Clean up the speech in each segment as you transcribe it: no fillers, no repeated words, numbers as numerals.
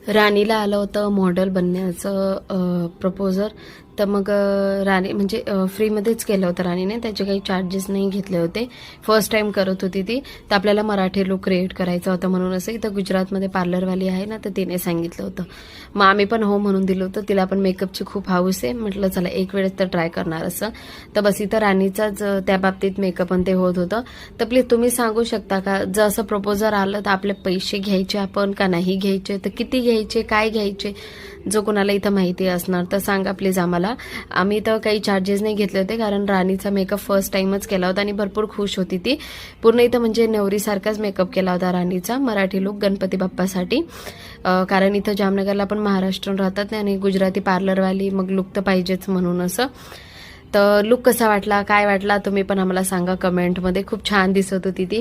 राणीला आलं होतं मॉडेल बनण्याचं प्रपोजर. तर मग राणी म्हणजे फ्रीमध्येच केलं होतं राणीने, त्याचे काही चार्जेस नाही घेतले होते. फर्स्ट टाइम करत होती ती, तर आपल्याला मराठी लुक क्रिएट करायचा होता म्हणून असं. इथं गुजरातमध्ये पार्लरवाली आहे ना, तर तिने सांगितलं होतं. मग आम्ही पण हो म्हणून दिलं होतं. तिला पण मेकअपची खूप हाऊस आहे, म्हटलं चला एक वेळेस तर ट्राय करणार असं. तर बस इथं राणीचाच त्या बाबतीत मेकअप आणि ते होत होतं. तर प्लीज तुम्ही सांगू शकता का, जर असं प्रपोजर आलं तर आपले पैसे घ्यायचे आपण का नाही घ्यायचे, तर किती घ्यायचे, काय घ्यायचे, जो कोणाला इथं माहिती असणार तर सांगा प्लीज आम्हाला. आम्ही तर काही चार्जेस नाही घेतले होते, कारण राणीचा मेकअप फर्स्ट टाइमच केला होता आणि भरपूर खुश होती ती. पूर्ण इथं म्हणजे नवरीसारखाच मेकअप केला होता राणीचा, मराठी लुक गणपती बाप्पासाठी. कारण इथं जामनगरला पण महाराष्ट्रीयन राहतात आणि गुजराती पार्लरवाली, मग लुक तर पाहिजेच म्हणून असं. तर लुक कसा वाटला, काय वाटला, तुम्ही पण आम्हाला सांगा कमेंटमध्ये. खूप छान दिसत होती ती,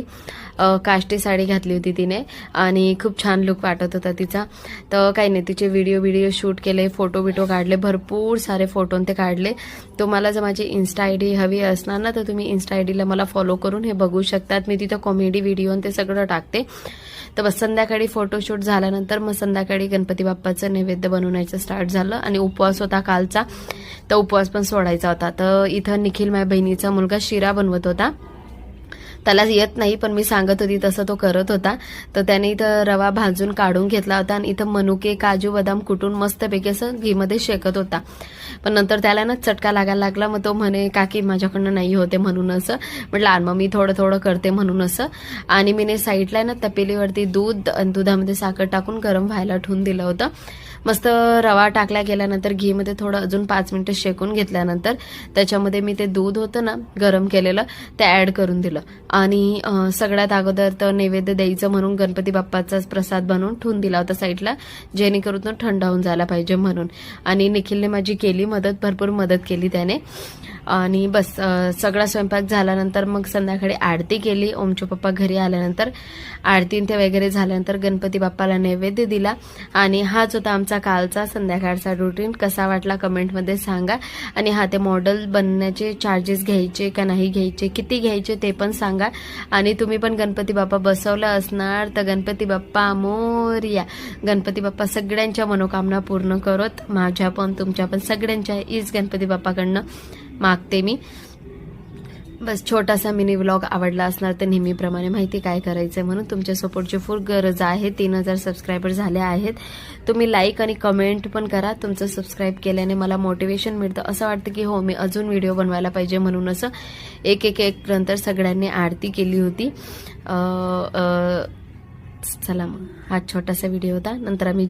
काष्टी साडी घातली होती तिने आणि खूप छान लुक वाटत होता तिचा. तर काही नाही, तिचे व्हिडिओ शूट केले, फोटो काढले, भरपूर सारे फोटो ते काढले. तुम्हाला जर माझी इन्स्टा आय डी हवी असणार ना, तर तुम्ही इन्स्टा आय डीला मला फॉलो करून हे बघू शकतात. मी तिथं कॉमेडी व्हिडिओ ते सगळं टाकते. तर बस संध्याकाळी फोटोशूट झाल्यानंतर मग संध्याकाळी गणपती बाप्पाचं नैवेद्य बनवण्याचं स्टार्ट झालं. आणि उपवास होता कालचा, तर उपवास पण सोडायचा होता. तर इथं निखिल माझ्या बहिणीचा मुलगा शिरा बनवत होता. त्याला येत नाही, पण मी सांगत होती तसं तो करत होता. तर त्याने इथं रवा भाजून काढून घेतला होता आणि इथं मनुके, काजू, बदाम कुटून मस्तपैकी असं घीमध्ये शेकत होता. पण नंतर त्याला ना चटका लागायला लागला. मग तो म्हणे काकी माझ्याकडनं नाही होते म्हणून असं. म्हटलं आण मग मी थोडं थोडं करते म्हणून असं. आणि मीने साईडला ना तपेलीवरती दूध आणि दुधामध्ये साखर टाकून गरम व्हायला ठेवून दिलं होतं. मस्त रवा टाकला गेल्यानंतर घीमध्ये थोडं अजून 5 मिनिटं शेकून घेतल्यानंतर त्याच्यामध्ये मी ते दूध होतं ना गरम केलेलं ते ॲड करून दिलं. आणि सगळ्यात अगोदर तर नैवेद्य द्यायचं म्हणून गणपती बाप्पाचाच प्रसाद बनवून ठेवून दिला होता साईडला, जेणेकरून तो थंड होऊन जायला पाहिजे म्हणून. आणि निखिलने माझी केली मदत, भरपूर मदत केली त्याने. आणि बस सगळा स्वयंपाक झाल्यानंतर मग संध्याकाळी आरती केली. ओमचे पप्पा घरी आल्यानंतर आरती ते वगैरे झाल्यानंतर गणपती बाप्पाला नैवेद्य दिला. आणि हाच होता आमचा कालचा संध्याकाळचा रुटीन. कसा वाटला कमेंटमध्ये सांगा. आणि हा ते मॉडेल बनण्याचे चार्जेस घ्यायचे का नाही घ्यायचे, किती घ्यायचे ते पण सांगा. आणि तुम्ही पण गणपती बाप्पा बसवला असणार तर गणपती बाप्पा मोरया. गणपती बाप्पा सगळ्यांच्या मनोकामना पूर्ण करत, माझ्या पण तुमच्या पण सगळ्यांच्या ईच गणपती बाप्पाकडनं मागते मी. बस छोटासा मिनी व्लॉग आवडला असणार तर नेहमीप्रमाणे माहिती काय करायचं म्हणून तुमच्या सपोर्टची फुल गरज आहे. 3000 सबस्क्रायबर झाले आहेत. तुम्ही लाईक आणि कमेंट पण करा. तुमचं सबस्क्राईब केल्याने मला मोटिवेशन मिळतं. असं वाटतं की हो मी अजून व्हिडिओ बनवायला पाहिजे म्हणून असं. एक नंतर सगळ्यांनी आरती केली होती. चला मग हा छोटासा व्हिडिओ होता. नंतर आम्ही